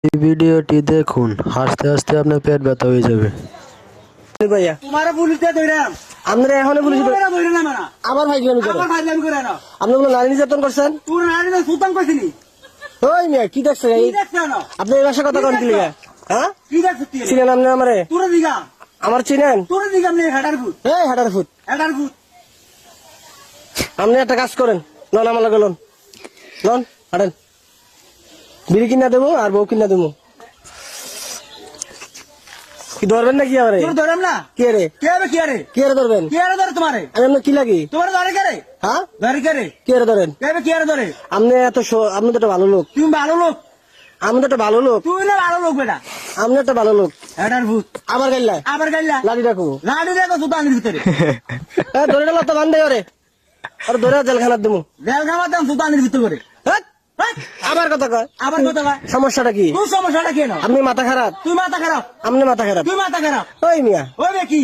এই ভিডিওটি দেখুন, হাসতে হাসতে আপনার পেট ব্যথা হয়ে যাবে। ভাইয়া তোমারে পুলিশে ধইরাম আমরা এখনো পুলিশ তোমরা ধইরা না মানা আবার ভাই জমি করে আবার ফাইজলামি করে না আপনি বলে নারী নির্যাতন করছেন। তোর নারী না সুলতান কইছিনি ওই মিয়া কি দেখছেন কি এই দেখছ না আপনি এই ভাষা কথা কোন কি লিগা? হ্যাঁ কি দেখছ তুই চিনেন আপনি আমারে? তোর দিগা আমার চিনেন? তোর দিগা আমি হেডার ফুট এই হাটার ফুট আপনি একটা কাজ করেন, লন আমার লগে লন লন হাঁটেন, বিড়ি কিনা দেবো আর বউ কিনা দেবো। কি ধরবেন নাকি আমারে? তোর ধরাম না কে রে কে হবে কি আরে কে রে ধরবেন? কি আরে ধরে তোমারে আমি আপনার কি লাগি? তোমার ধরে কে রে হ্যাঁ ধরে কে রে কে রে ধরেন? কে হবে কি আরে ধরে আপনি এত আপনি তো একটা ভালো লোক, তুমি ভালো লোক আমি তো একটা ভালো লোক, তুই না ভালো লোক বেটা আপনি একটা ভালো লোক। হেডার ফুট আবার গাইলাই আবার গাইলা লাঠি রাখবো লাড়ি দেখো সুলতানের ভিতরে ধরে গেল তো বান্ধে ওরে আর ধরে জেলখানার দেবো। জেল খাওয়াতাম সুলতানের ভিতরে হ্যাঁ? আবার কথা কয় আবার কথা কয় সমস্যাটা কি? তোর সমস্যাটা কেন আপনি মাথা খারাপ, তুই মাথা খারাপ আপনি মাথা খারাপ। তুই মাথা খারাপ ওই মিয়া ওই বে কি